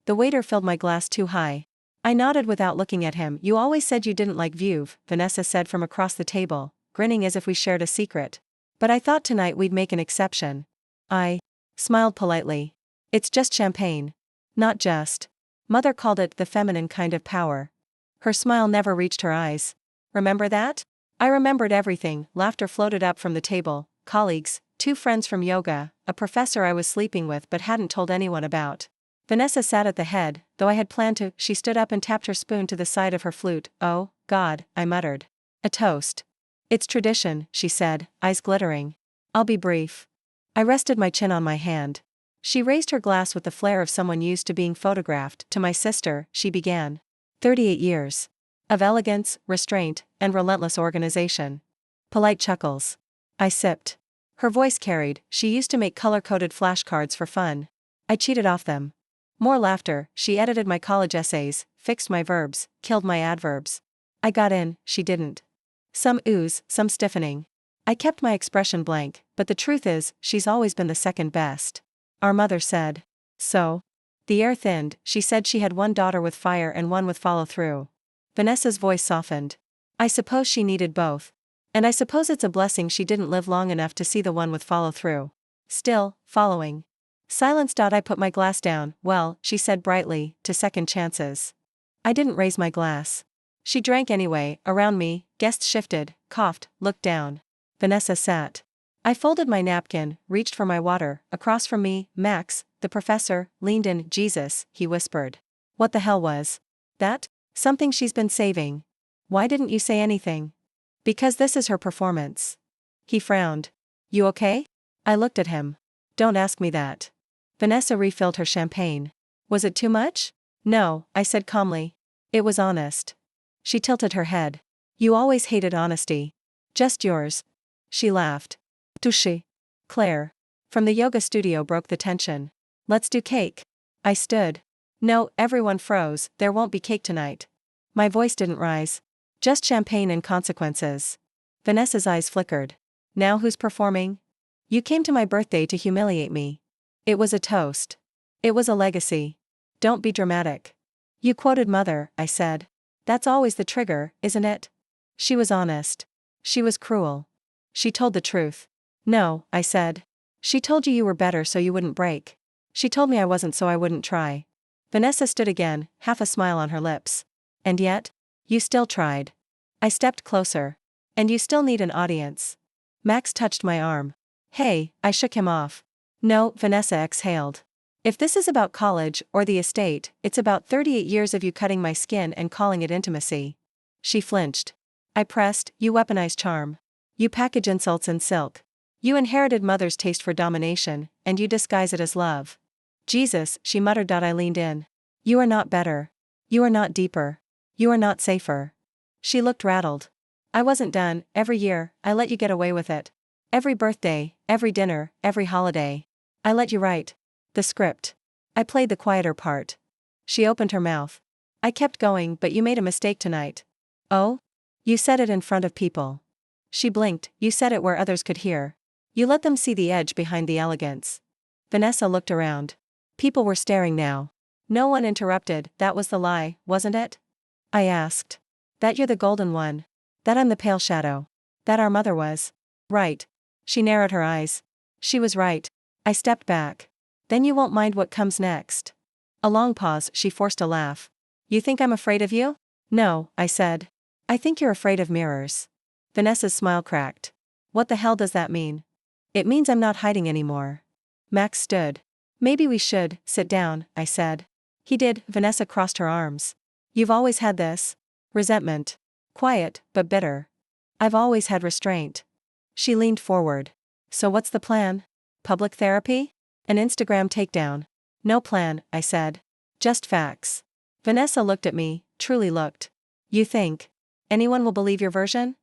The waiter filled my glass too high. I nodded without looking at him. You always said you didn't like Veuve, Vanessa said from across the table, grinning as if we shared a secret. But I thought tonight we'd make an exception. I smiled politely. It's just champagne. Not just. Mother called it the feminine kind of power. Her smile never reached her eyes. Remember that? I remembered everything. Laughter floated up from the table. Colleagues, 2 friends from yoga, a professor I was sleeping with but hadn't told anyone about. Vanessa sat at the head, though I had planned to. She stood up and tapped her spoon to the side of her flute. Oh, God, I muttered. A toast. It's tradition, she said, eyes glittering. I'll be brief. I rested my chin on my hand. She raised her glass with the flair of someone used to being photographed. To my sister, she began. 38 years. Of elegance, restraint, and relentless organization. Polite chuckles. I sipped. Her voice carried. She used to make color-coded flashcards for fun. I cheated off them. More laughter. She edited my college essays, fixed my verbs, killed my adverbs. I got in, she didn't. Some ooze, some stiffening. I kept my expression blank, but the truth is, she's always been the second best. Our mother said. So? The air thinned. She said she had 1 daughter with fire and 1 with follow-through. Vanessa's voice softened. I suppose she needed both. And I suppose it's a blessing she didn't live long enough to see the one with follow-through. Still, following. Silence. I put my glass down. Well, she said brightly, to second chances. I didn't raise my glass. She drank anyway. Around me, guests shifted, coughed, looked down. Vanessa sat. I folded my napkin, reached for my water. Across from me, Max, the professor, leaned in. Jesus, he whispered. What the hell was that? Something she's been saving. Why didn't you say anything? Because this is her performance. He frowned. You okay? I looked at him. Don't ask me that. Vanessa refilled her champagne. Was it too much? No, I said calmly. It was honest. She tilted her head. You always hated honesty. Just yours. She laughed. Touché. Claire. From the yoga studio broke the tension. Let's do cake. I stood. No, everyone froze. There won't be cake tonight. My voice didn't rise. Just champagne and consequences. Vanessa's eyes flickered. Now who's performing? You came to my birthday to humiliate me. It was a toast. It was a legacy. Don't be dramatic. You quoted Mother, I said. That's always the trigger, isn't it? She was honest. She was cruel. She told the truth. No, I said. She told you were better so you wouldn't break. She told me I wasn't so I wouldn't try. Vanessa stood again, half a smile on her lips. And yet? You still tried. I stepped closer. And you still need an audience. Max touched my arm. Hey, I shook him off. No, Vanessa exhaled. If this is about college or the estate, it's about 38 years of you cutting my skin and calling it intimacy. She flinched. I pressed. You weaponize charm. You package insults in silk. You inherited Mother's taste for domination, and you disguise it as love. Jesus, she muttered. I leaned in. You are not better. You are not deeper. You are not safer. She looked rattled. I wasn't done. Every year, I let you get away with it. Every birthday, every dinner, every holiday. I let you write the script. I played the quieter part. She opened her mouth. I kept going, but you made a mistake tonight. Oh? You said it in front of people. She blinked. You said it where others could hear. You let them see the edge behind the elegance. Vanessa looked around. People were staring now. No one interrupted. That was the lie, wasn't it? I asked. That you're the golden one. That I'm the pale shadow. That our mother was. Right. She narrowed her eyes. She was right. I stepped back. Then you won't mind what comes next. A long pause. She forced a laugh. You think I'm afraid of you? No, I said. I think you're afraid of mirrors. Vanessa's smile cracked. What the hell does that mean? It means I'm not hiding anymore. Max stood. Maybe we should sit down, I said. He did. Vanessa crossed her arms. You've always had this resentment. Quiet, but bitter. I've always had restraint. She leaned forward. So what's the plan? Public therapy? An Instagram takedown? No plan, I said. Just facts. Vanessa looked at me, truly looked. You think anyone will believe your version?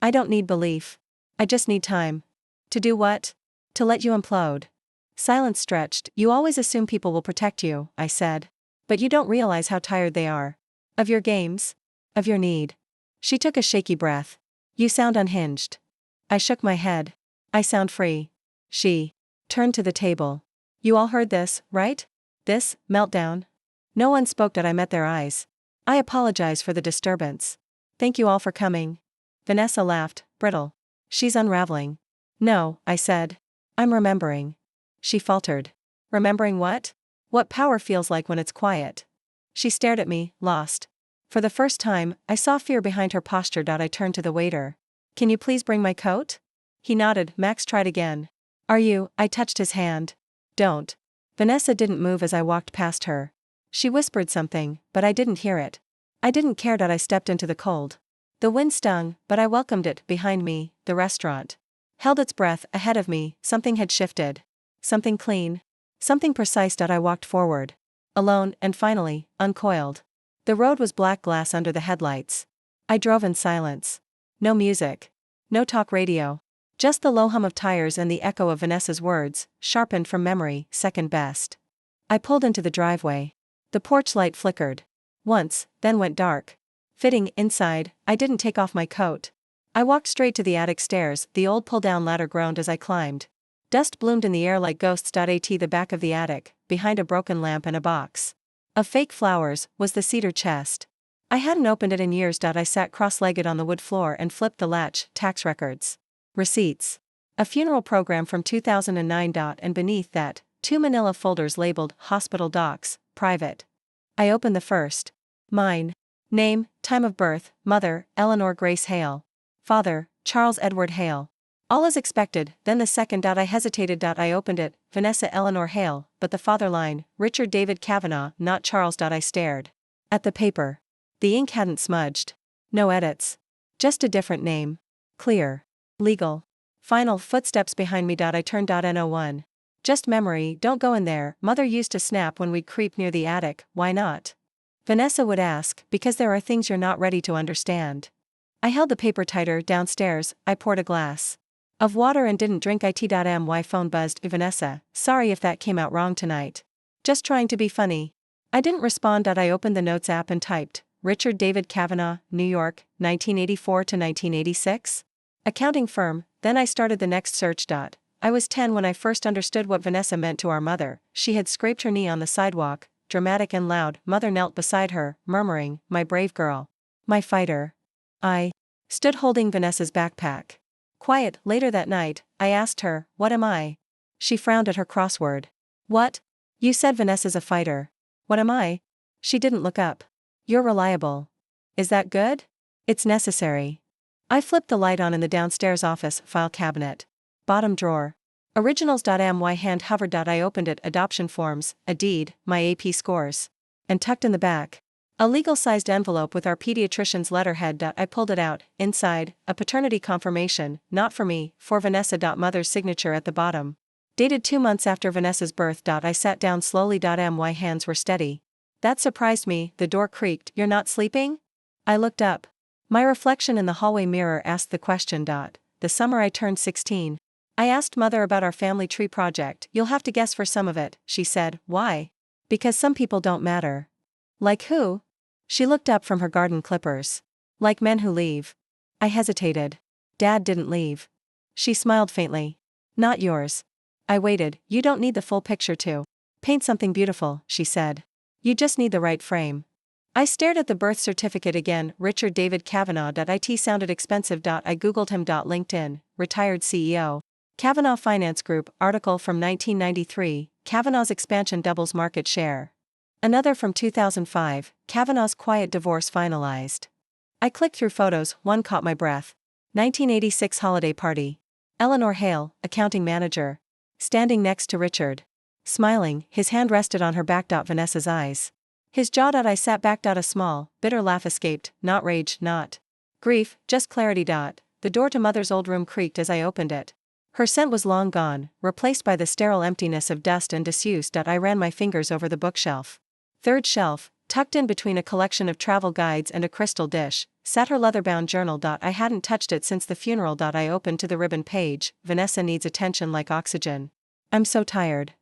I don't need belief. I just need time. To do what? To let you implode. Silence stretched. You always assume people will protect you, I said. But you don't realize how tired they are. Of your games? Of your need. She took a shaky breath. You sound unhinged. I shook my head. I sound free. She turned to the table. You all heard this, right? This meltdown? No one spoke. I met their eyes. I apologize for the disturbance. Thank you all for coming. Vanessa laughed, brittle. She's unraveling. No, I said. I'm remembering. She faltered. Remembering what? What power feels like when it's quiet. She stared at me, lost. For the first time, I saw fear behind her posture. I turned to the waiter. Can you please bring my coat? He nodded. Max tried again. Are you? I touched his hand. Don't. Vanessa didn't move as I walked past her. She whispered something, but I didn't hear it. I didn't care. I stepped into the cold. The wind stung, but I welcomed it. Behind me, the restaurant held its breath. Ahead of me, something had shifted. Something clean. Something precise. I walked forward. Alone, and finally, uncoiled. The road was black glass under the headlights. I drove in silence. No music. No talk radio. Just the low hum of tires and the echo of Vanessa's words, sharpened from memory, second best. I pulled into the driveway. The porch light flickered. Once, then went dark. Fitting inside, I didn't take off my coat. I walked straight to the attic stairs. The old pull-down ladder groaned as I climbed. Dust bloomed in the air like ghosts. At the back of the attic, behind a broken lamp and a box of fake flowers, was the cedar chest. I hadn't opened it in years. I sat cross-legged on the wood floor and flipped the latch. Tax records. Receipts. A funeral program from 2009. And beneath that, 2 manila folders labeled Hospital Docs, Private. I opened the first. Mine. Name, time of birth, mother, Eleanor Grace Hale. Father, Charles Edward Hale. All as expected. Then the second. I hesitated. I opened it, Vanessa Eleanor Hale, but the father line, Richard David Kavanaugh, not Charles. I stared at the paper. The ink hadn't smudged. No edits. Just a different name. Clear. Legal. Final. Footsteps behind me. I turned. No1. Just memory. Don't go in there. Mother used to snap when we'd creep near the attic. Why not? Vanessa would ask. Because there are things you're not ready to understand. I held the paper tighter. Downstairs, I poured a glass of water and didn't drink it. My phone buzzed. Vanessa, sorry if that came out wrong tonight. Just trying to be funny. I didn't respond. I opened the notes app and typed, Richard David Kavanaugh, New York, 1984 to 1986? Accounting firm. Then I started the next search. I was 10 when I first understood what Vanessa meant to our mother. She had scraped her knee on the sidewalk, dramatic and loud. Mother knelt beside her, murmuring, my brave girl. My fighter. I stood holding Vanessa's backpack. Quiet. Later that night, I asked her, what am I? She frowned at her crossword. What? You said Vanessa's a fighter. What am I? She didn't look up. You're reliable. Is that good? It's necessary. I flipped the light on in the downstairs office file cabinet. Bottom drawer. Originals. My hand hovered. I opened it. Adoption forms, a deed, my AP scores. And tucked in the back, a legal-sized envelope with our pediatrician's letterhead. I pulled it out. Inside, a paternity confirmation, not for me, for Vanessa. Mother's signature at the bottom. Dated 2 months after Vanessa's birth. I sat down slowly. My hands were steady. That surprised me. The door creaked. You're not sleeping? I looked up. My reflection in the hallway mirror asked the question. The summer I turned 16. I asked Mother about our family tree project. You'll have to guess for some of it, she said. Why? Because some people don't matter. Like who? She looked up from her garden clippers. Like men who leave. I hesitated. Dad didn't leave. She smiled faintly. Not yours. I waited. You don't need the full picture to paint something beautiful, she said. You just need the right frame. I stared at the birth certificate again. Richard David Kavanaugh. It sounded expensive. I googled him. LinkedIn, retired CEO. Kavanaugh Finance Group, article from 1993, Kavanaugh's expansion doubles market share. Another from 2005, Kavanaugh's quiet divorce finalized. I clicked through photos. One caught my breath. 1986 holiday party. Eleanor Hale, accounting manager. Standing next to Richard. Smiling, his hand rested on her back. Vanessa's eyes. His jaw. I sat back. A small, bitter laugh escaped, not rage, not grief, just clarity. The door to Mother's old room creaked as I opened it. Her scent was long gone, replaced by the sterile emptiness of dust and disuse. I ran my fingers over the bookshelf. Third shelf, tucked in between a collection of travel guides and a crystal dish, sat her leather-bound journal. I hadn't touched it since the funeral. I opened to the ribbon page. Vanessa needs attention like oxygen. I'm so tired.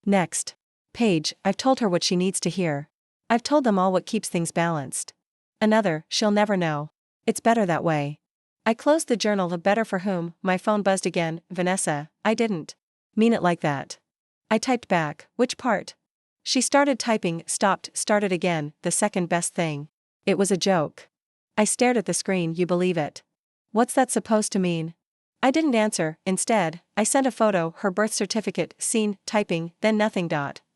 Next page, I've told her what she needs to hear. I've told them all what keeps things balanced. Another, she'll never know. It's better that way. I closed the journal. The better for whom? My phone buzzed again. Vanessa, I didn't mean it like that. I typed back, which part? She started typing, stopped, started again, the second best thing. It was a joke. I stared at the screen. You believe it? What's that supposed to mean? I didn't answer. Instead, I sent a photo, her birth certificate, seen, typing, then nothing.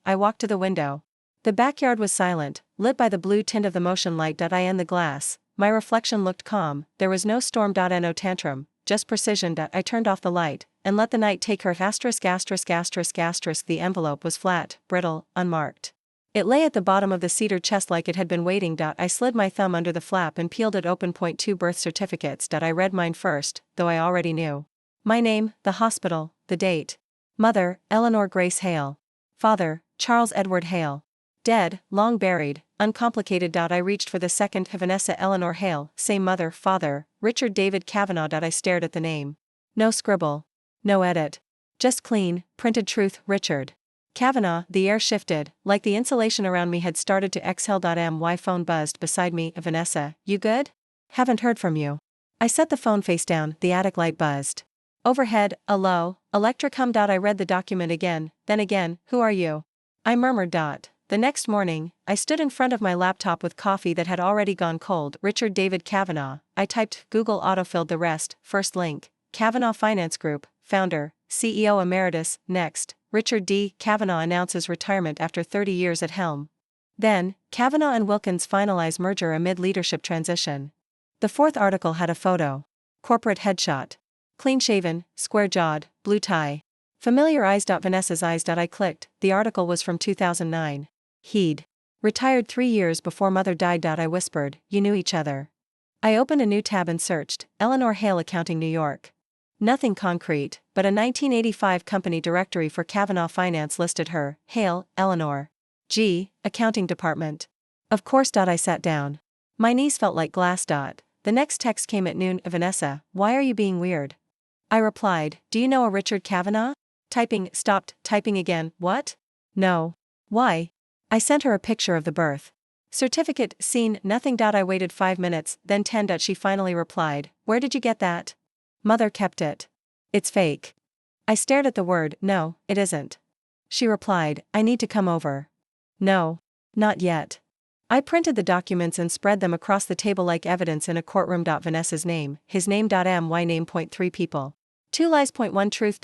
I walked to the window. The backyard was silent, lit by the blue tint of the motion light. I in the glass. My reflection looked calm, there was no storm. No tantrum, just precision. I turned off the light, and let the night take her. The envelope was flat, brittle, unmarked. It lay at the bottom of the cedar chest like it had been waiting. I slid my thumb under the flap and peeled it open. Two birth certificates. I read mine first, though I already knew. My name, the hospital, the date. Mother, Eleanor Grace Hale. Father, Charles Edward Hale. Dead, long buried, uncomplicated. I reached for the second. Vanessa Eleanor Hale, same mother, father, Richard David Kavanaugh. I stared at the name. No scribble. No edit. Just clean, printed truth, Richard Kavanaugh. The air shifted, like the insulation around me had started to exhale. My phone buzzed beside me. Vanessa, you good? Haven't heard from you. I set the phone face down, the attic light buzzed. Overhead, a low, electric hum. I read the document again, then again. Who are you? I murmured. The next morning, I stood in front of my laptop with coffee that had already gone cold. Richard David Kavanaugh. I typed, Google autofilled the rest. First link, Kavanaugh Finance Group, founder, CEO Emeritus. Next, Richard D. Kavanaugh announces retirement after 30 years at helm. Then, Kavanaugh and Wilkins finalize merger amid leadership transition. The fourth article had a photo. Corporate headshot. Clean-shaven, square-jawed, blue tie. Familiar eyes. Vanessa's eyes. I clicked. The article was from 2009. He'd retired 3 years before mother died. I whispered, you knew each other. I opened a new tab and searched, Eleanor Hale Accounting New York. Nothing concrete, but a 1985 company directory for Kavanaugh Finance listed her, Hale, Eleanor. G, Accounting Department. Of course. I sat down. My knees felt like glass. The next text came at noon. Vanessa, why are you being weird? I replied, do you know a Richard Kavanaugh? Typing, stopped, typing again, what? No. Why? I sent her a picture of the birth certificate, seen, nothing. I waited 5 minutes, then 10. She finally replied, where did you get that? Mother kept it. It's fake. I stared at the word, no, it isn't. She replied, I need to come over. No. Not yet. I printed the documents and spread them across the table like evidence in a courtroom. Vanessa's name, his name. My name. 3 people. 2 lies. 1 truth.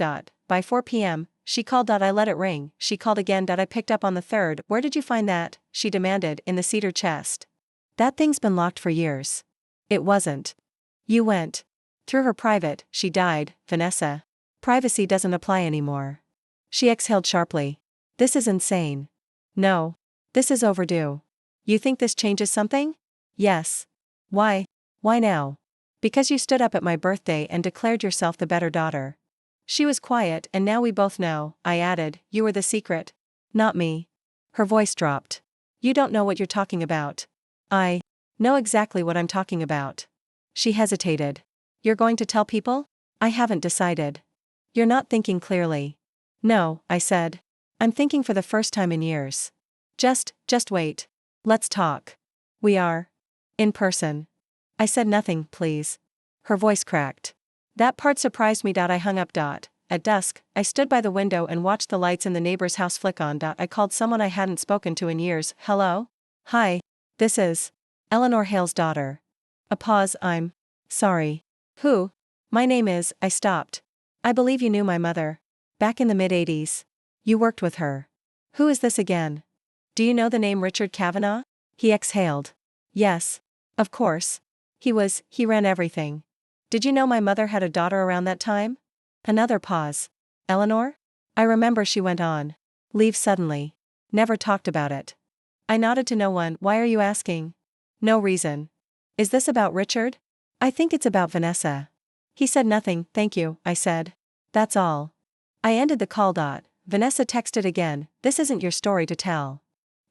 By 4 p.m., she called. I let it ring. She called again. I picked up on the third. Where did you find that? She demanded. In the cedar chest. That thing's been locked for years. It wasn't. You went through her private. She died, Vanessa. Privacy doesn't apply anymore. She exhaled sharply. This is insane. No. This is overdue. You think this changes something? Yes. Why? Why now? Because you stood up at my birthday and declared yourself the better daughter. She was quiet, and now we both know, I added, you were the secret. Not me. Her voice dropped. You don't know what you're talking about. I know exactly what I'm talking about. She hesitated. You're going to tell people? I haven't decided. You're not thinking clearly. No, I said. I'm thinking for the first time in years. Just wait. Let's talk. We are in person. I said nothing, please. Her voice cracked. That part surprised me. I hung up. At dusk, I stood by the window and watched the lights in the neighbor's house flick on. I called someone I hadn't spoken to in years. Hello? Hi. This is Eleanor Hale's daughter. A pause. I'm sorry. Who? My name is. I stopped. I believe you knew my mother. Back in the mid-80s. You worked with her. Who is this again? Do you know the name Richard Kavanaugh? He exhaled. Yes. Of course. He ran everything. Did you know my mother had a daughter around that time? Another pause. Eleanor? I remember. She went on. Leave suddenly. Never talked about it. I nodded to no one. Why are you asking? No reason. Is this about Richard? I think it's about Vanessa. He said nothing. Thank you, I said. That's all. I ended the call. Vanessa texted again. This isn't your story to tell.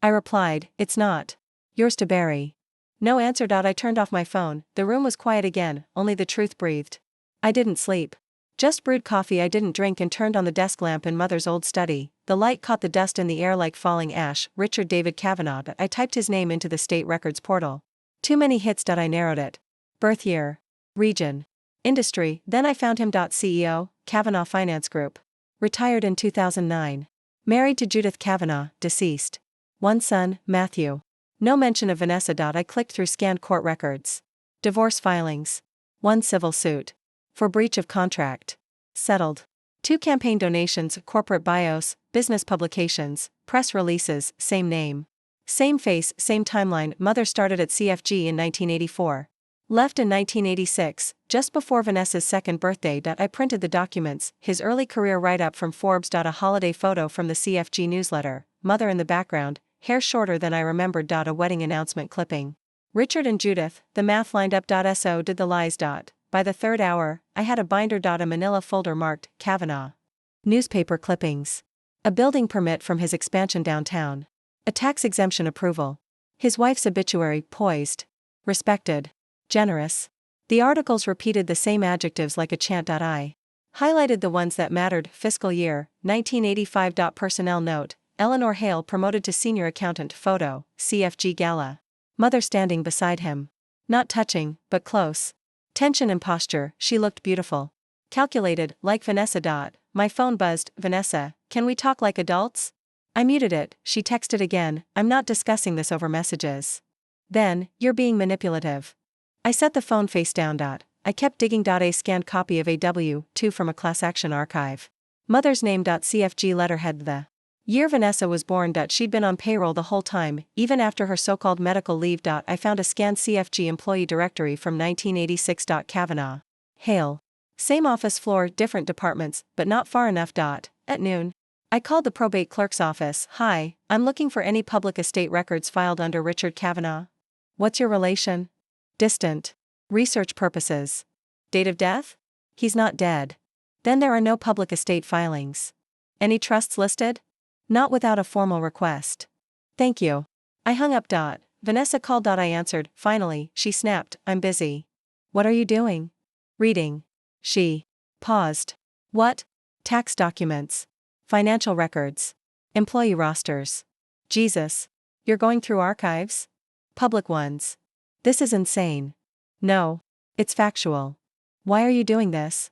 I replied, it's not. Yours to bury. No answer. I turned off my phone. The room was quiet again, only the truth breathed. I didn't sleep. Just brewed coffee I didn't drink and turned on the desk lamp in Mother's old study. The light caught the dust in the air like falling ash. Richard David Kavanaugh. I typed his name into the state records portal. Too many hits. I narrowed it. Birth year. Region. Industry. Then I found him. CEO, Kavanaugh Finance Group. Retired in 2009. Married to Judith Kavanaugh, deceased. One son, Matthew. No mention of Vanessa. I clicked through scanned court records. Divorce filings. One civil suit. For breach of contract. Settled. Two campaign donations, corporate bios, business publications, press releases, same name. Same face, same timeline. Mother started at CFG in 1984. Left in 1986, just before Vanessa's second birthday. I printed the documents, his early career write-up from Forbes. A holiday photo from the CFG newsletter, mother in the background, hair shorter than I remembered. A wedding announcement clipping. Richard and Judith, the math lined up. So did the lies. By the third hour, I had a binder. A manila folder marked, Kavanaugh. Newspaper clippings. A building permit from his expansion downtown. A tax exemption approval. His wife's obituary, poised. Respected. Generous. The articles repeated the same adjectives like a chant. I highlighted the ones that mattered. Fiscal year, 1985. Personnel note, Eleanor Hale promoted to senior accountant. Photo, CFG gala. Mother standing beside him. Not touching, but close. Tension and posture, she looked beautiful. Calculated, like Vanessa. My phone buzzed. Vanessa, can we talk like adults? I muted it. She texted again, I'm not discussing this over messages. Then, you're being manipulative. I set the phone face down. I kept digging. A scanned copy of AW2 from a class action archive. Mother's name. CFG letterhead. The year Vanessa was born. She'd been on payroll the whole time, even after her so-called medical leave. I found a scanned CFG employee directory from 1986. Kavanaugh. Hale. Same office floor, different departments, but not far enough. At noon. I called the probate clerk's office. Hi, I'm looking for any public estate records filed under Richard Kavanaugh. What's your relation? Distant. Research purposes. Date of death? He's not dead. Then there are no public estate filings. Any trusts listed? Not without a formal request. Thank you. I hung up. Vanessa called. I answered. Finally, she snapped, I'm busy. What are you doing? Reading. She paused. What? Tax documents. Financial records. Employee rosters. Jesus. You're going through archives? Public ones. This is insane. No. It's factual. Why are you doing this?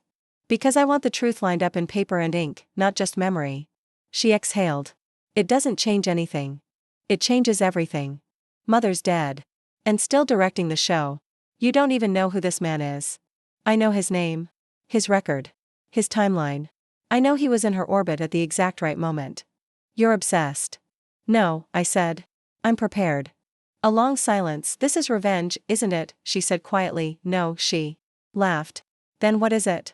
Because I want the truth lined up in paper and ink, not just memory. She exhaled. It doesn't change anything. It changes everything. Mother's dead. And still directing the show. You don't even know who this man is. I know his name. His record. His timeline. I know he was in her orbit at the exact right moment. You're obsessed. No, I said. I'm prepared. A long silence. This is revenge, isn't it? She said quietly. No, she laughed. Then what is it?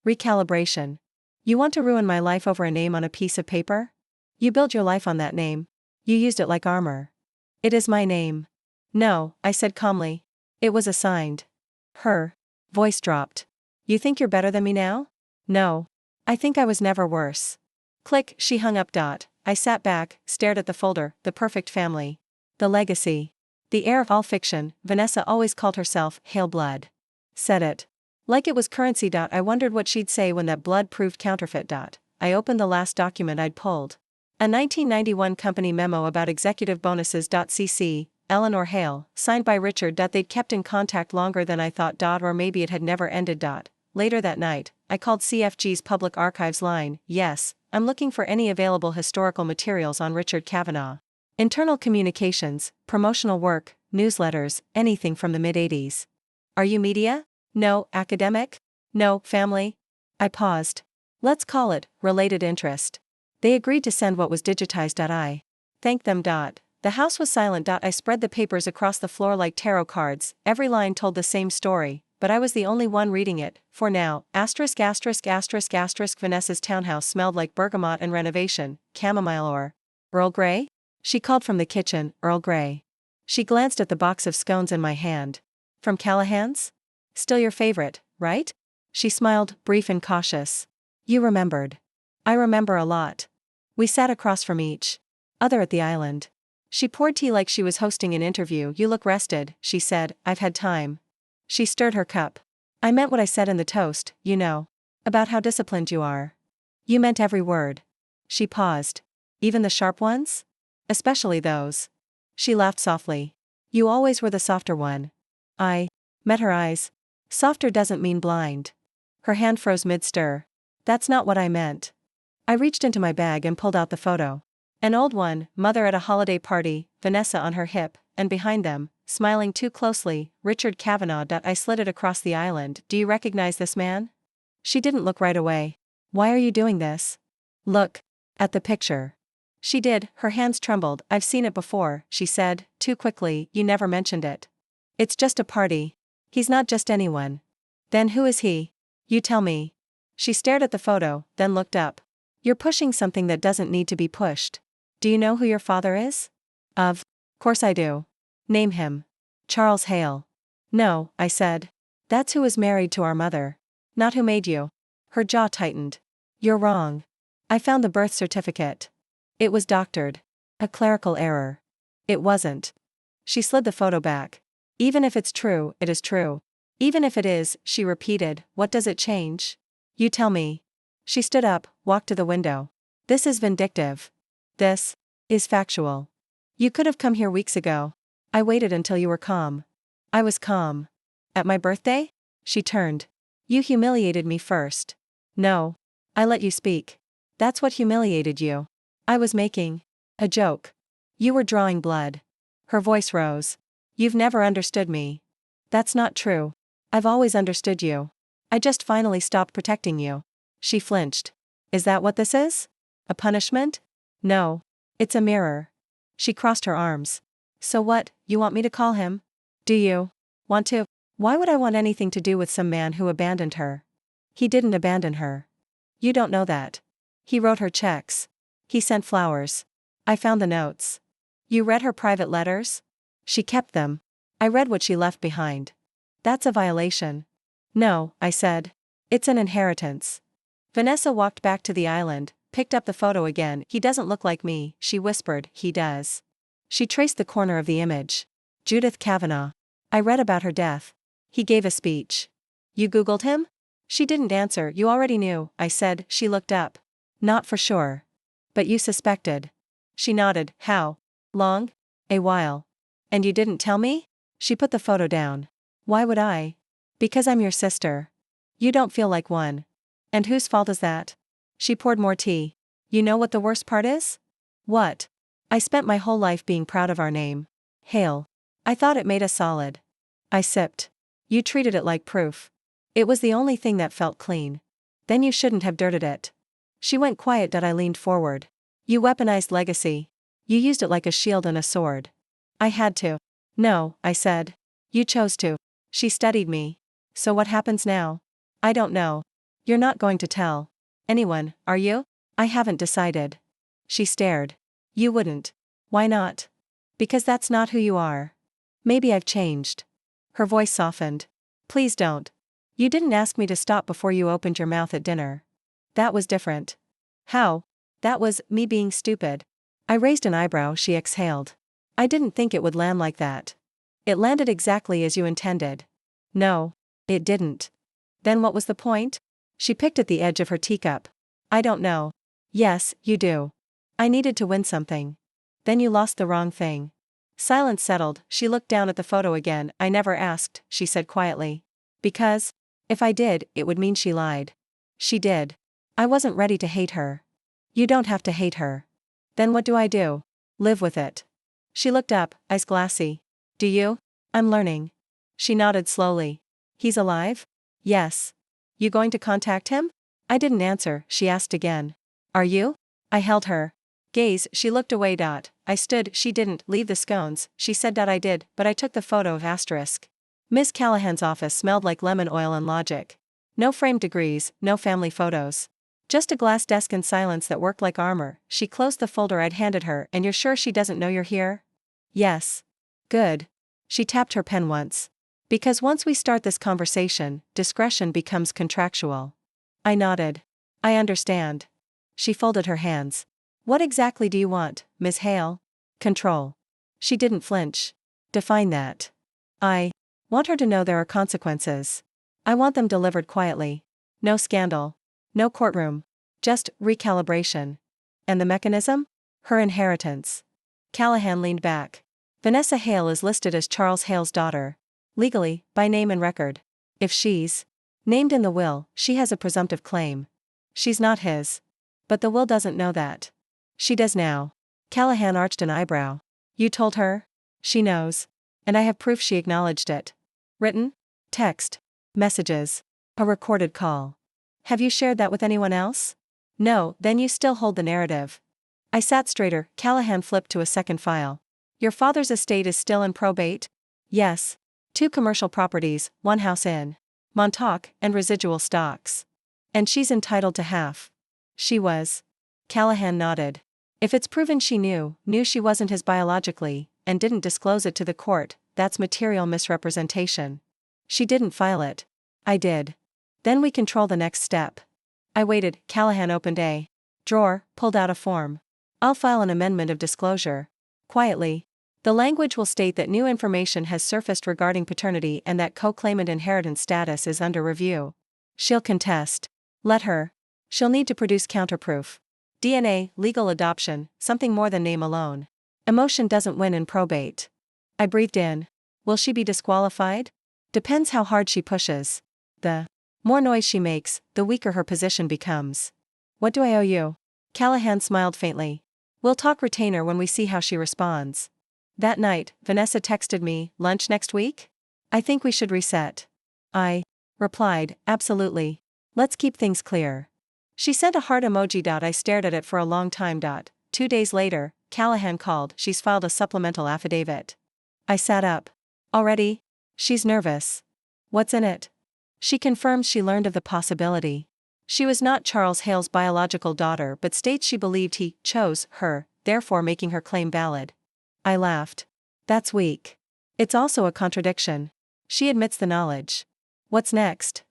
Recalibration. You want to ruin my life over a name on a piece of paper? You built your life on that name. You used it like armor. It is my name. No, I said calmly. It was assigned. Her voice dropped. You think you're better than me now? No. I think I was never worse. Click, she hung up. I sat back, stared at the folder, The Perfect Family. The Legacy. The heir of all fiction, Vanessa always called herself, Hale Blood. Said it. Like it was currency. I wondered what she'd say when that blood proved counterfeit. I opened the last document I'd pulled. A 1991 company memo about executive bonuses. CC, Eleanor Hale, signed by Richard. They'd kept in contact longer than I thought. Or maybe it had never ended. Later that night, I called CFG's public archives line. Yes, I'm looking for any available historical materials on Richard Kavanaugh. Internal communications, promotional work, newsletters, anything from the mid-80s. Are you media? No. Academic? No. Family? I paused. Let's call it related interest. They agreed to send what was digitized. I thanked them. The house was silent. I spread the papers across the floor like tarot cards. Every line told the same story, but I was the only one reading it, for now. Vanessa's townhouse smelled like bergamot and renovation, chamomile or Earl Grey? She called from the kitchen, Earl Grey. She glanced at the box of scones in my hand. From Callahan's? Still your favorite, right? She smiled, brief and cautious. You remembered. I remember a lot. We sat across from each other at the island. She poured tea like she was hosting an interview. You look rested, she said. I've had time. She stirred her cup. I meant what I said in the toast, you know. About how disciplined you are. You meant every word. She paused. Even the sharp ones? Especially those. She laughed softly. You always were the softer one. I met her eyes. Softer doesn't mean blind. Her hand froze mid-stir. That's not what I meant. I reached into my bag and pulled out the photo. An old one, mother at a holiday party, Vanessa on her hip, and behind them, smiling too closely, Richard Kavanaugh. I slid it across the island. Do you recognize this man? She didn't look right away. Why are you doing this? Look. At the picture. She did, her hands trembled. I've seen it before, she said, too quickly, you never mentioned it. It's just a party. He's not just anyone. Then who is he? You tell me. She stared at the photo, then looked up. You're pushing something that doesn't need to be pushed. Do you know who your father is? Of course I do. Name him. Charles Hale. No, I said. That's who was married to our mother. Not who made you. Her jaw tightened. You're wrong. I found the birth certificate. It was doctored. A clerical error. It wasn't. She slid the photo back. Even if it's true, it is true. Even if it is, she repeated, what does it change? You tell me. She stood up, walked to the window. This is vindictive. This is factual. You could have come here weeks ago. I waited until you were calm. I was calm. At my birthday? She turned. You humiliated me first. No. I let you speak. That's what humiliated you. I was making a joke. You were drawing blood. Her voice rose. You've never understood me. That's not true. I've always understood you. I just finally stopped protecting you. She flinched. Is that what this is? A punishment? No. It's a mirror. She crossed her arms. So what, you want me to call him? Do you want to? Why would I want anything to do with some man who abandoned her? He didn't abandon her. You don't know that. He wrote her checks. He sent flowers. I found the notes. You read her private letters? She kept them. I read what she left behind. That's a violation. No, I said. It's an inheritance. Vanessa walked back to the island, picked up the photo again. He doesn't look like me, she whispered. He does. She traced the corner of the image. Judith Kavanaugh. I read about her death. He gave a speech. You Googled him? She didn't answer. You already knew, I said. She looked up. Not for sure. But you suspected. She nodded. How long? A while. And you didn't tell me? She put the photo down. Why would I? Because I'm your sister. You don't feel like one. And whose fault is that? She poured more tea. You know what the worst part is? What? I spent my whole life being proud of our name. Hale. I thought it made us solid. I sipped. You treated it like proof. It was the only thing that felt clean. Then you shouldn't have dirted it. She went quiet. I leaned forward. You weaponized legacy. You used it like a shield and a sword. I had to. No, I said. You chose to. She studied me. So what happens now? I don't know. You're not going to tell anyone, are you? I haven't decided. She stared. You wouldn't. Why not? Because that's not who you are. Maybe I've changed. Her voice softened. Please don't. You didn't ask me to stop before you opened your mouth at dinner. That was different. How? That was me being stupid. I raised an eyebrow. She exhaled. I didn't think it would land like that. It landed exactly as you intended. No, it didn't. Then what was the point? She picked at the edge of her teacup. I don't know. Yes, you do. I needed to win something. Then you lost the wrong thing. Silence settled. She looked down at the photo again. I never asked, she said quietly. Because? If I did, it would mean she lied. She did. I wasn't ready to hate her. You don't have to hate her. Then what do I do? Live with it. She looked up, eyes glassy. Do you? I'm learning. She nodded slowly. He's alive? Yes. You going to contact him? I didn't answer. She asked again. Are you? I held her gaze. She looked away. I stood. She didn't leave the scones. She said. I did, but I took the photo of asterisk. Miss Callahan's office smelled like lemon oil and logic. No framed degrees, no family photos. Just a glass desk and silence that worked like armor. She closed the folder I'd handed her. And you're sure she doesn't know you're here? Yes. Good. She tapped her pen once. Because once we start this conversation, discretion becomes contractual. I nodded. I understand. She folded her hands. What exactly do you want, Ms. Hale? Control. She didn't flinch. Define that. I want her to know there are consequences. I want them delivered quietly. No scandal. No courtroom. Just recalibration. And the mechanism? Her inheritance. Callahan leaned back. Vanessa Hale is listed as Charles Hale's daughter. Legally, by name and record. If she's named in the will, she has a presumptive claim. She's not his. But the will doesn't know that. She does now. Callahan arched an eyebrow. You told her? She knows. And I have proof she acknowledged it. Written? Text. Messages. A recorded call. Have you shared that with anyone else? No, then you still hold the narrative. I sat straighter. Callahan flipped to a second file. Your father's estate is still in probate? Yes. 2 commercial properties, 1 house in Montauk, and residual stocks. And she's entitled to half. She was. Callahan nodded. If it's proven she knew she wasn't his biologically, and didn't disclose it to the court, that's material misrepresentation. She didn't file it. I did. Then we control the next step. I waited. Callahan opened a drawer, pulled out a form. I'll file an amendment of disclosure. Quietly. The language will state that new information has surfaced regarding paternity and that co-claimant inheritance status is under review. She'll contest. Let her. She'll need to produce counterproof. DNA, legal adoption, something more than name alone. Emotion doesn't win in probate. I breathed in. Will she be disqualified? Depends how hard she pushes. The more noise she makes, the weaker her position becomes. What do I owe you? Callahan smiled faintly. We'll talk retainer when we see how she responds. That night, Vanessa texted me, lunch next week? I think we should reset. I replied, absolutely. Let's keep things clear. She sent a heart emoji. I stared at it for a long time. 2 days later, Callahan called. She's filed a supplemental affidavit. I sat up. Already? She's nervous. What's in it? She confirms she learned of the possibility. She was not Charles Hale's biological daughter but states she believed he chose her, therefore making her claim valid. I laughed. That's weak. It's also a contradiction. She admits the knowledge. What's next?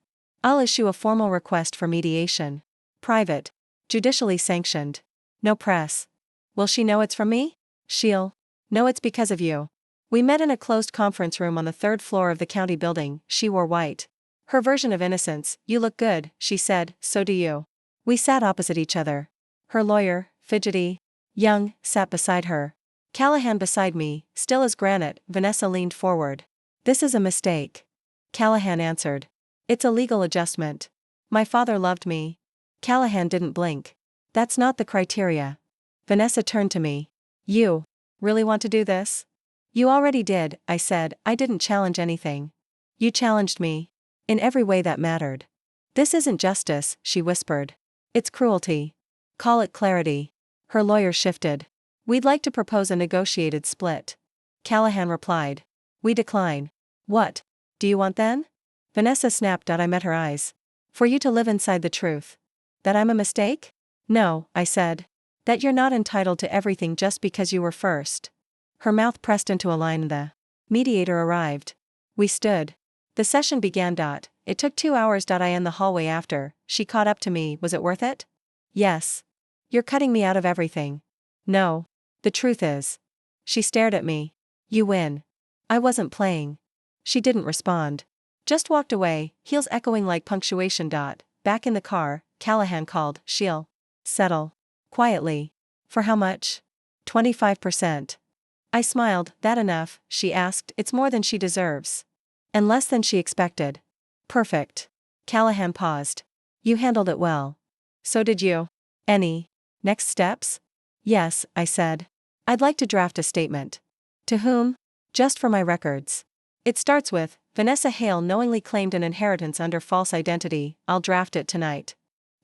I'll issue a formal request for mediation. Private. Judicially sanctioned. No press. Will she know it's from me? She'll know it's because of you. We met in a closed conference room on the 3rd floor of the county building. She wore white. Her version of innocence. You look good, she said, so do you. We sat opposite each other. Her lawyer, fidgety, young, sat beside her. Callahan beside me, still as granite. Vanessa leaned forward. This is a mistake. Callahan answered. It's a legal adjustment. My father loved me. Callahan didn't blink. That's not the criteria. Vanessa turned to me. You really want to do this? You already did, I said. I didn't challenge anything. You challenged me. In every way that mattered. This isn't justice, she whispered. It's cruelty. Call it clarity. Her lawyer shifted. We'd like to propose a negotiated split. Callahan replied. We decline. What do you want then? Vanessa snapped. I met her eyes. For you to live inside the truth. That I'm a mistake? No, I said. That you're not entitled to everything just because you were first. Her mouth pressed into a line. The mediator arrived. We stood. The session began. It took 2 hours. I in the hallway after. She caught up to me. Was it worth it? Yes. You're cutting me out of everything. No. The truth is. She stared at me. You win. I wasn't playing. She didn't respond. Just walked away, heels echoing like punctuation. Back in the car, Callahan called. She'll settle. Quietly. For how much? 25%. I smiled. That enough? She asked. It's more than she deserves. And less than she expected. Perfect. Callahan paused. You handled it well. So did you. Any next steps? Yes, I said. I'd like to draft a statement. To whom? Just for my records. It starts with, Vanessa Hale knowingly claimed an inheritance under false identity. I'll draft it tonight.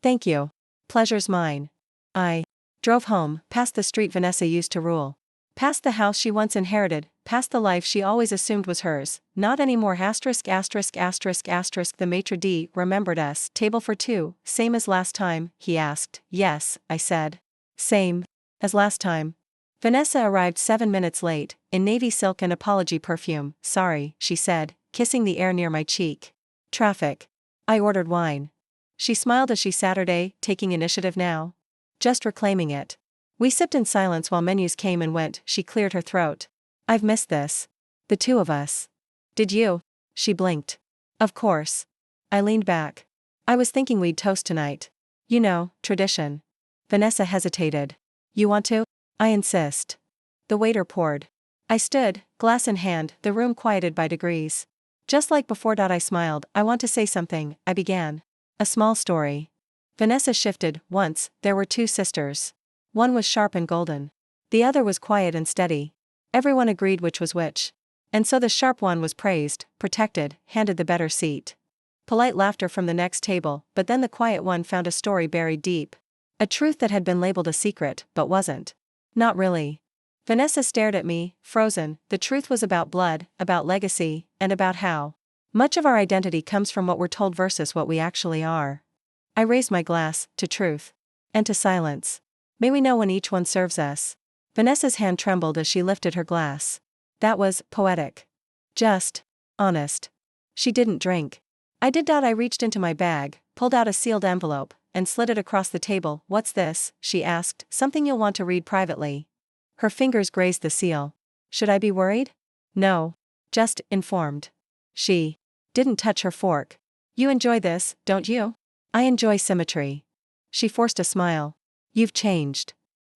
Thank you. Pleasure's mine. I drove home, past the street Vanessa used to rule. Past the house she once inherited, past the life she always assumed was hers. Not anymore. Asterisk, asterisk, asterisk, asterisk. The maitre d' remembered us. Table for 2, same as last time, he asked. Yes, I said. Same as last time. Vanessa arrived 7 minutes late, in navy silk and apology perfume. Sorry, she said, kissing the air near my cheek. Traffic. I ordered wine. She smiled as she Saturday, taking initiative now. Just reclaiming it. We sipped in silence while menus came and went. She cleared her throat. I've missed this. The two of us. Did you? She blinked. Of course. I leaned back. I was thinking we'd toast tonight. You know, tradition. Vanessa hesitated. You want to? I insist. The waiter poured. I stood, glass in hand, the room quieted by degrees. Just like before. I smiled. I want to say something, I began. A small story. Vanessa shifted. Once, there were two sisters. One was sharp and golden. The other was quiet and steady. Everyone agreed which was which. And so the sharp one was praised, protected, handed the better seat. Polite laughter from the next table, but then the quiet one found a story buried deep. A truth that had been labeled a secret, but wasn't. Not really. Vanessa stared at me, frozen. The truth was about blood, about legacy, and about how much of our identity comes from what we're told versus what we actually are. I raised my glass, to truth. And to silence. May we know when each one serves us. Vanessa's hand trembled as she lifted her glass. That was poetic. Just honest. She didn't drink. I did. I reached into my bag, pulled out a sealed envelope, and slid it across the table. What's this? She asked. Something you'll want to read privately. Her fingers grazed the seal. Should I be worried? No. Just informed. She didn't touch her fork. You enjoy this, don't you? I enjoy symmetry. She forced a smile. You've changed.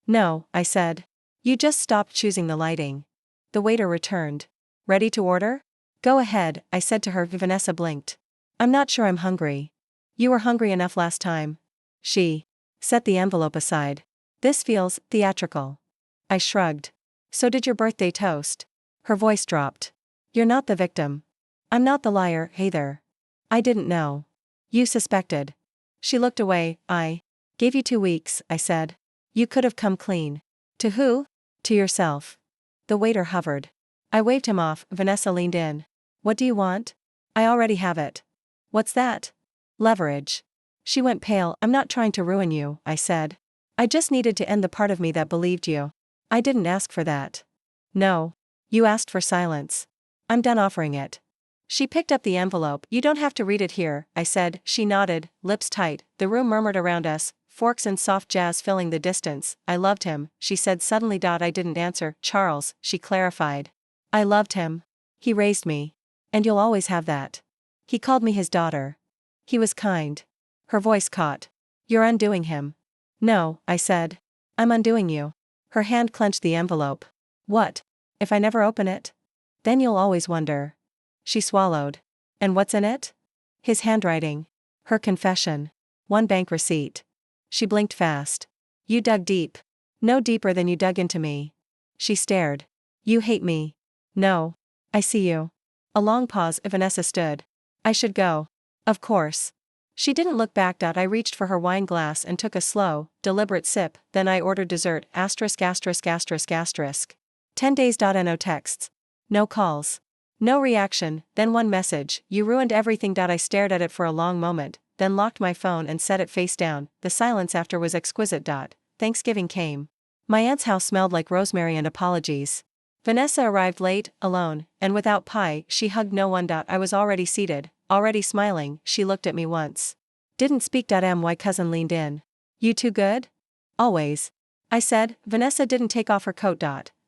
No, I said. You just stopped choosing the lighting. The waiter returned. Ready to order? Go ahead, I said to her. Vanessa blinked. I'm not sure I'm hungry. You were hungry enough last time. She set the envelope aside. This feels theatrical. I shrugged. So did your birthday toast. Her voice dropped. You're not the victim. I'm not the liar, either. I didn't know. You suspected. She looked away. I gave you 2 weeks, I said. You could have come clean. To who? To yourself. The waiter hovered. I waved him off. Vanessa leaned in. What do you want? I already have it. What's that? Leverage. She went pale. I'm not trying to ruin you, I said. I just needed to end the part of me that believed you. I didn't ask for that. No. You asked for silence. I'm done offering it. She picked up the envelope. You don't have to read it here, I said. She nodded, lips tight. The room murmured around us, forks and soft jazz filling the distance. I loved him, she said suddenly. I didn't answer. Charles, she clarified. I loved him. He raised me. And you'll always have that. He called me his daughter. He was kind. Her voice caught. You're undoing him. No, I said. I'm undoing you. Her hand clenched the envelope. What? If I never open it? Then you'll always wonder. She swallowed. And what's in it? His handwriting. Her confession. 1 bank receipt. She blinked fast. You dug deep. No deeper than you dug into me. She stared. You hate me. No. I see you. A long pause. Vanessa stood. I should go. Of course. She didn't look back. I reached for her wine glass and took a slow, deliberate sip. Then I ordered dessert. *******. 10 days. No texts. No calls. No reaction. Then one message. You ruined everything. I stared at it for a long moment, then locked my phone and set it face down. The silence after was exquisite. Thanksgiving came. My aunt's house smelled like rosemary and apologies. Vanessa arrived late, alone, and without pie. She hugged no one. I was already seated, already smiling. She looked at me once. Didn't speak. My cousin leaned in. You too good? Always. I said. Vanessa didn't take off her coat.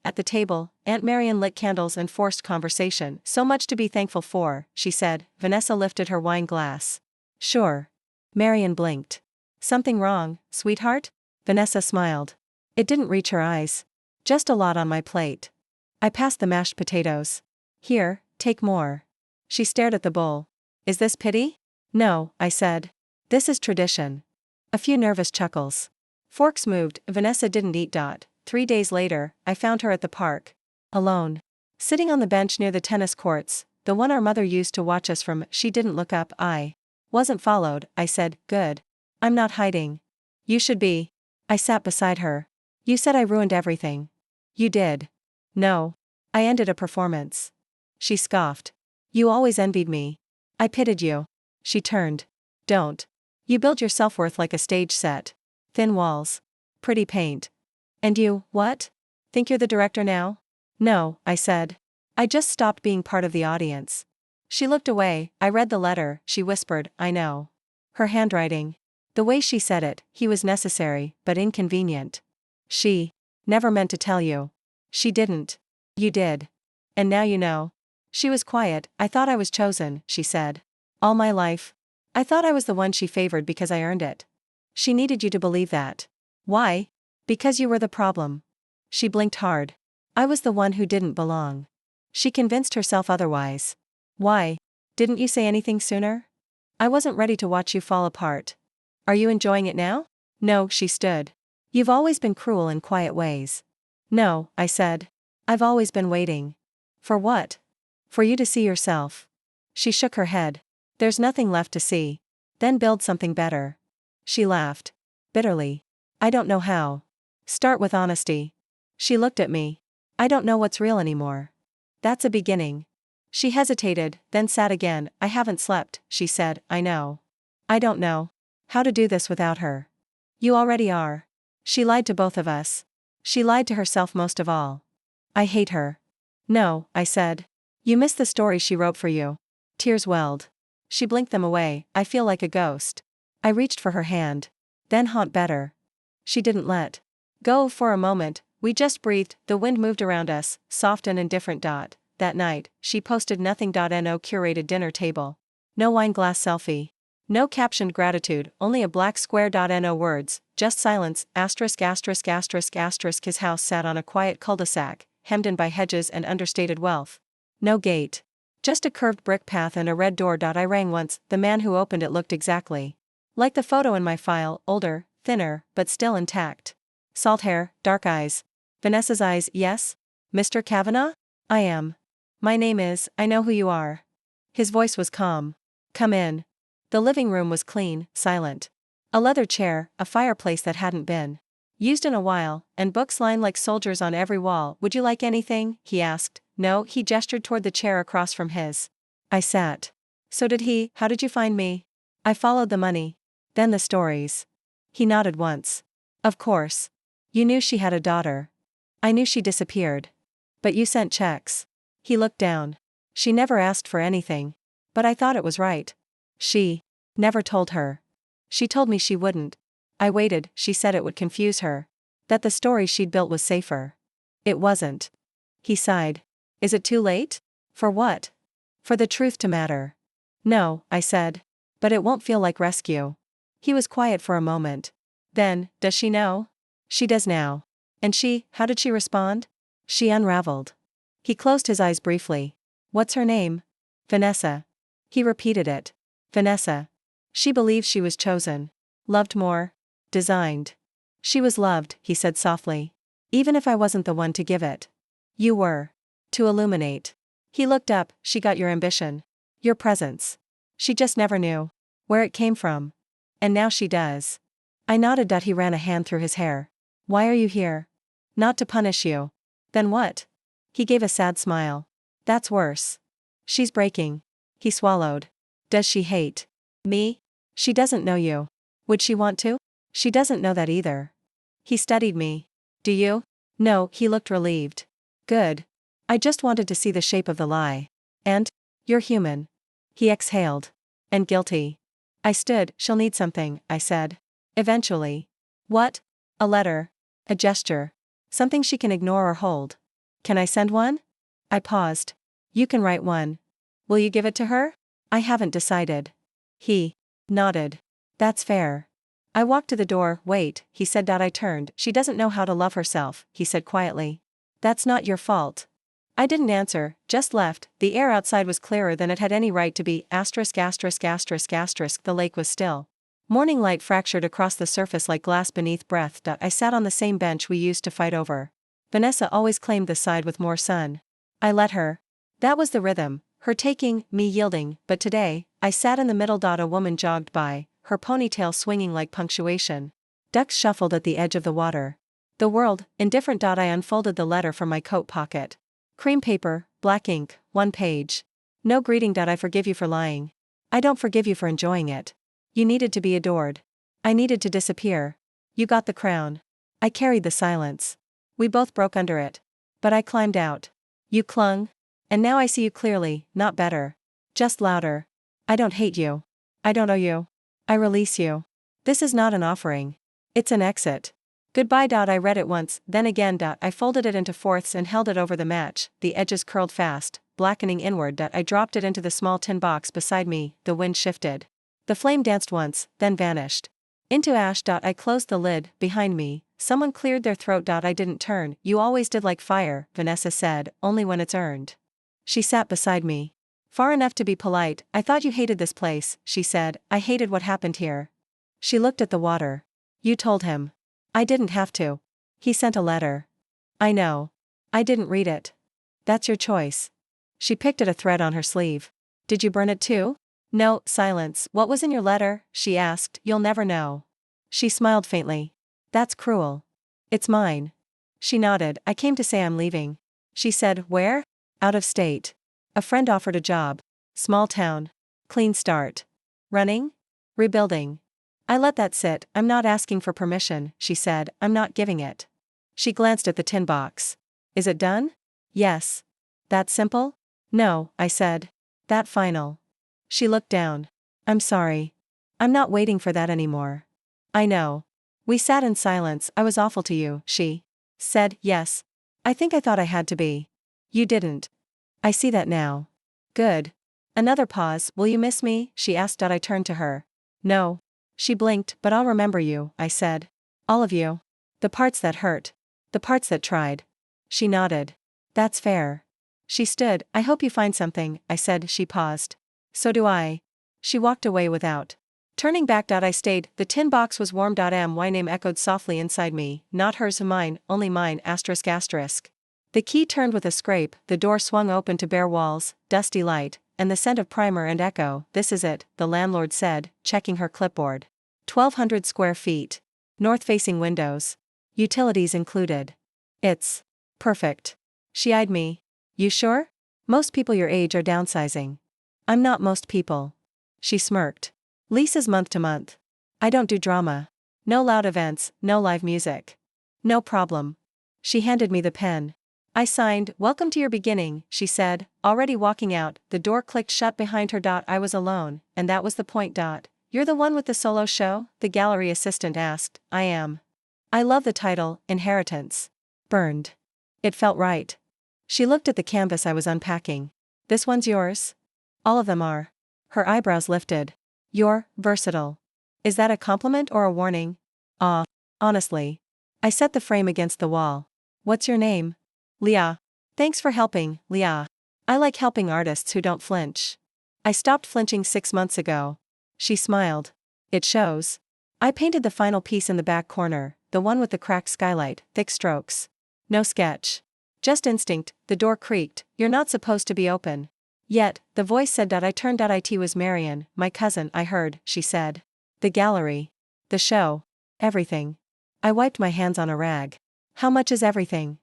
At the table, Aunt Marion lit candles and forced conversation. So much to be thankful for, she said. Vanessa lifted her wine glass. Sure. Marion blinked. Something wrong, sweetheart? Vanessa smiled. It didn't reach her eyes. Just a lot on my plate. I passed the mashed potatoes. Here, take more. She stared at the bowl. Is this pity? No, I said. This is tradition. A few nervous chuckles. Forks moved. Vanessa didn't eat. 3 days later, I found her at the park. Alone. Sitting on the bench near the tennis courts, the one our mother used to watch us from. She didn't look up. I wasn't followed. I said, good. I'm not hiding. You should be. I sat beside her. You said I ruined everything. You did. No. I ended a performance. She scoffed. You always envied me. I pitied you. She turned. Don't. You build your self-worth like a stage set. Thin walls. Pretty paint. And you, what? Think you're the director now? No, I said. I just stopped being part of the audience. She looked away. I read the letter. She whispered, I know. Her handwriting. The way she said it, he was necessary, but inconvenient. She never meant to tell you. She didn't. You did. And now you know. She was quiet. I thought I was chosen, she said. All my life. I thought I was the one she favored because I earned it. She needed you to believe that. Why? Because you were the problem. She blinked hard. I was the one who didn't belong. She convinced herself otherwise. Why? Didn't you say anything sooner? I wasn't ready to watch you fall apart. Are you enjoying it now? No, she stood. You've always been cruel in quiet ways. No, I said. I've always been waiting. For what? For you to see yourself. She shook her head. There's nothing left to see. Then build something better. She laughed. Bitterly. I don't know how. Start with honesty. She looked at me. I don't know what's real anymore. That's a beginning. She hesitated, then sat again. I haven't slept, she said. I know. I don't know how to do this without her. You already are. She lied to both of us. She lied to herself most of all. I hate her. No, I said. You missed the story she wrote for you. Tears welled. She blinked them away. I feel like a ghost. I reached for her hand. Then haunt better. She didn't let go for a moment. We just breathed. The wind moved around us, soft and indifferent. That night, she posted nothing. No curated dinner table. No wine glass selfie. No captioned gratitude, only a black square. No words, just silence. Asterisk. His house sat on a quiet cul-de-sac, hemmed in by hedges and understated wealth. No gate. Just a curved brick path and a red door. I rang once. The man who opened it looked exactly like the photo in my file, older, thinner, but still intact. Salt hair, dark eyes. Vanessa's eyes. Yes? Mr. Kavanaugh? I am. My name is, I know who you are. His voice was calm. Come in. The living room was clean, silent. A leather chair, a fireplace that hadn't been used in a while, and books lined like soldiers on every wall. Would you like anything? He asked. No, he gestured toward the chair across from his. I sat. So did he. How did you find me? I followed the money. Then the stories. He nodded once. Of course. You knew she had a daughter. I knew she disappeared. But you sent checks. He looked down. She never asked for anything. But I thought it was right. She never told her. She told me she wouldn't. I waited. She said it would confuse her. That the story she'd built was safer. It wasn't. He sighed. Is it too late? For what? For the truth to matter. No, I said. But it won't feel like rescue. He was quiet for a moment. Then, does she know? She does now. And she, how did she respond? She unraveled. He closed his eyes briefly. What's her name? Vanessa. He repeated it. Vanessa. She believes she was chosen. Loved more. Designed. She was loved, he said softly. Even if I wasn't the one to give it. You were. To illuminate. He looked up. She got your ambition. Your presence. She just never knew where it came from. And now she does. I nodded. He ran a hand through his hair. Why are you here? Not to punish you. Then what? He gave a sad smile. That's worse. She's breaking. He swallowed. Does she hate me? She doesn't know you. Would she want to? She doesn't know that either. He studied me. Do you? No, he looked relieved. Good. I just wanted to see the shape of the lie. And? You're human. He exhaled. And guilty. I stood. She'll need something, I said. Eventually. What? A letter. A gesture. Something she can ignore or hold. Can I send one? I paused. You can write one. Will you give it to her? I haven't decided. He nodded. That's fair. I walked to the door. Wait, he said. I turned. She doesn't know how to love herself, he said quietly. That's not your fault. I didn't answer, just left. The air outside was clearer than it had any right to be. The lake was still. Morning light fractured across the surface like glass beneath breath. I sat on the same bench we used to fight over. Vanessa always claimed the side with more sun. I let her. That was the rhythm, her taking, me yielding, but today, I sat in the middle. A woman jogged by, her ponytail swinging like punctuation. Ducks shuffled at the edge of the water. The world, indifferent. I unfolded the letter from my coat pocket. Cream paper, black ink, 1 page. No greeting. I forgive you for lying. I don't forgive you for enjoying it. You needed to be adored. I needed to disappear. You got the crown. I carried the silence. We both broke under it. But I climbed out. You clung. And now I see you clearly, not better. Just louder. I don't hate you. I don't owe you. I release you. This is not an offering. It's an exit. Goodbye. I read it once, then again. I folded it into fourths and held it over the match, the edges curled fast, blackening inward. I dropped it into the small tin box beside me. The wind shifted. The flame danced once, then vanished. Into ash. I closed the lid. Behind me, someone cleared their throat. I didn't turn. You always did like fire, Vanessa said, only when it's earned. She sat beside me. Far enough to be polite. I thought you hated this place, she said. I hated what happened here. She looked at the water. You told him. I didn't have to. He sent a letter. I know. I didn't read it. That's your choice. She picked at a thread on her sleeve. Did you burn it too? No, silence. What was in your letter? She asked. You'll never know. She smiled faintly. That's cruel. It's mine. She nodded. I came to say I'm leaving. She said, where? Out of state. A friend offered a job. Small town. Clean start. Running? Rebuilding. I let that sit. I'm not asking for permission, she said. I'm not giving it. She glanced at the tin box. Is it done? Yes. That simple? No, I said. That final. She looked down. I'm sorry. I'm not waiting for that anymore. I know. We sat in silence. I was awful to you, she said. Yes. I think I thought I had to be. You didn't. I see that now. Good. Another pause. Will you miss me? She asked. I turned to her. No. She blinked. But I'll remember you, I said. All of you. The parts that hurt. The parts that tried. She nodded. That's fair. She stood. I hope you find something, I said. She paused. So do I. She walked away without turning back. I stayed. The tin box was warm. My name echoed softly inside me. Not hers, mine, only mine. ***. The key turned with a scrape. The door swung open to bare walls, dusty light, and the scent of primer and echo. This is it, the landlord said, checking her clipboard. 1,200 square feet. North-facing windows. Utilities included. It's perfect. She eyed me. You sure? Most people your age are downsizing. I'm not most people. She smirked. Leases month to month. I don't do drama. No loud events, no live music. No problem. She handed me the pen. I signed. Welcome to your beginning, she said, already walking out. The door clicked shut behind her. I was alone, and that was the point. You're the one with the solo show? The gallery assistant asked. I am. I love the title, Inheritance. Burned. It felt right. She looked at the canvas I was unpacking. This one's yours? All of them are. Her eyebrows lifted. You're versatile. Is that a compliment or a warning? Honestly. I set the frame against the wall. What's your name? Leah. Thanks for helping, Leah. I like helping artists who don't flinch. I stopped flinching 6 months ago. She smiled. It shows. I painted the final piece in the back corner, the one with the cracked skylight, thick strokes. No sketch. Just instinct. The door creaked. You're not supposed to be open. Yet, the voice said. I turned. It was Marion, my cousin. I heard, she said. The gallery. The show. Everything. I wiped my hands on a rag. How much is everything?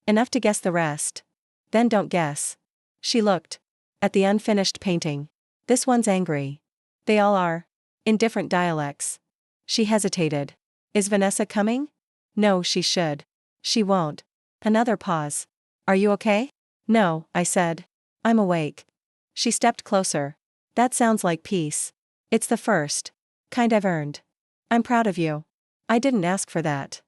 Enough to guess the rest. Then don't guess. She looked at the unfinished painting. This one's angry. They all are. In different dialects. She hesitated. Is Vanessa coming? No, she should. She won't. Another pause. Are you okay? No, I said. I'm awake. She stepped closer. That sounds like peace. It's the first kind I've earned. I'm proud of you. I didn't ask for that.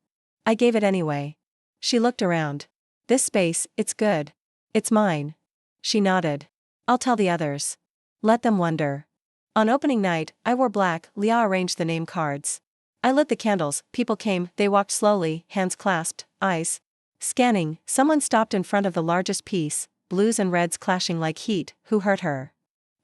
I gave it anyway. She looked around. This space, it's good. It's mine. She nodded. I'll tell the others. Let them wonder. On opening night, I wore black. Leah arranged the name cards. I lit the candles. People came. They walked slowly, hands clasped, eyes scanning. Someone stopped in front of the largest piece, blues and reds clashing like heat. Who hurt her?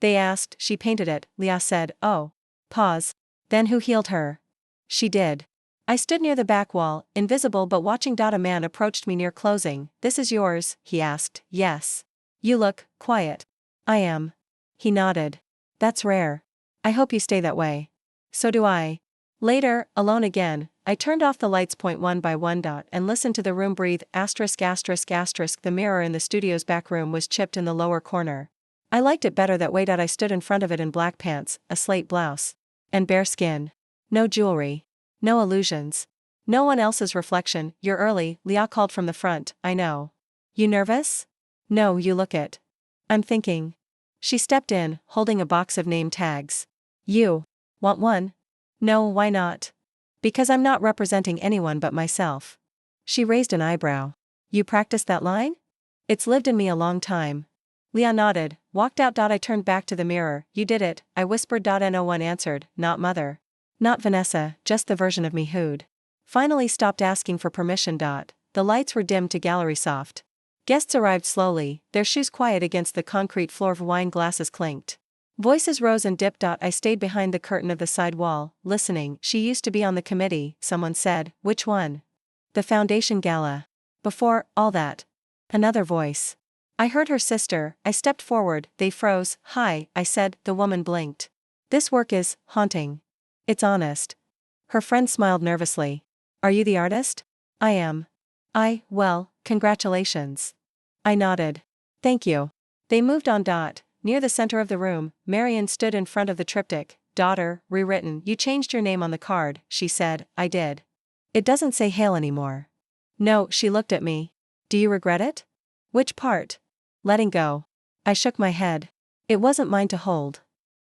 They asked. She painted it. Leah said, oh. Pause. Then who healed her? She did. I stood near the back wall, invisible but watching. A man approached me near closing. This is yours, he asked. Yes. You look quiet. I am. He nodded. That's rare. I hope you stay that way. So do I. Later, alone again, I turned off the lights one by one. And listened to the room breathe. *****. The mirror in the studio's back room was chipped in the lower corner. I liked it better that way. I stood in front of it in black pants, a slate blouse, and bare skin. No jewelry. No illusions. No one else's reflection. You're early, Leah called from the front. I know. You nervous? No, you look it. I'm thinking. She stepped in, holding a box of name tags. You want one? No, why not? Because I'm not representing anyone but myself. She raised an eyebrow. You practiced that line? It's lived in me a long time. Leah nodded, walked out. I turned back to the mirror. You did it, I whispered. No one answered, not Mother. Not Vanessa, just the version of me who'd finally stopped asking for permission. The lights were dimmed to gallery soft. Guests arrived slowly, their shoes quiet against the concrete floor. Wine glasses clinked. Voices rose and dipped. I stayed behind the curtain of the side wall, listening. She used to be on the committee, someone said. Which one? The foundation gala. Before all that. Another voice. I heard her sister. I stepped forward. They froze. Hi, I said. The woman blinked. This work is haunting. It's honest. Her friend smiled nervously. Are you the artist? I am. Well, congratulations. I nodded. Thank you. They moved on. Near the center of the room, Marion stood in front of the triptych. Daughter, rewritten. You changed your name on the card, she said. I did. It doesn't say Hale anymore. No, she looked at me. Do you regret it? Which part? Letting go. I shook my head. It wasn't mine to hold.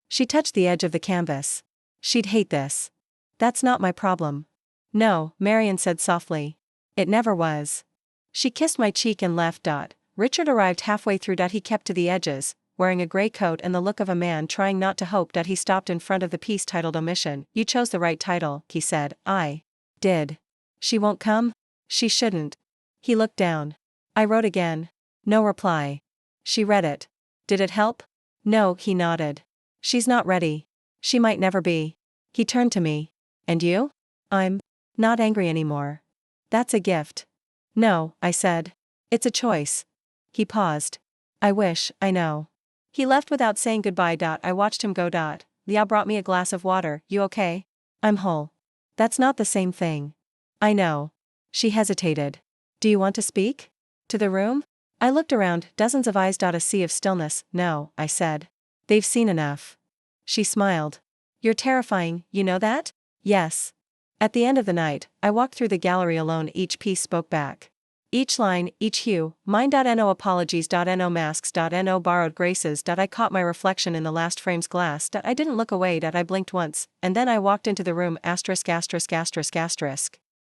She touched the edge of the canvas. She'd hate this. That's not my problem. No, Marion said softly. It never was. She kissed my cheek and left. Richard arrived halfway through. He kept to the edges, wearing a gray coat and the look of a man trying not to hope. He stopped in front of the piece titled Omission. You chose the right title, he said. I did. She won't come? She shouldn't. He looked down. I wrote again. No reply. She read it. Did it help? No, he nodded. She's not ready. She might never be. He turned to me. And you? I'm not angry anymore. That's a gift. No, I said. It's a choice. He paused. I wish, I know. He left without saying goodbye. I watched him go. Liao brought me a glass of water. You okay? I'm whole. That's not the same thing. I know. She hesitated. Do you want to speak? To the room? I looked around, dozens of eyes. A sea of stillness. No, I said. They've seen enough. She smiled. You're terrifying, you know that? Yes. At the end of the night, I walked through the gallery alone. Each piece spoke back. Each line, each hue, mine.no apologies. No masks. No borrowed graces. I caught my reflection in the last frame's glass. I didn't look away. I blinked once, and then I walked into the room. *******.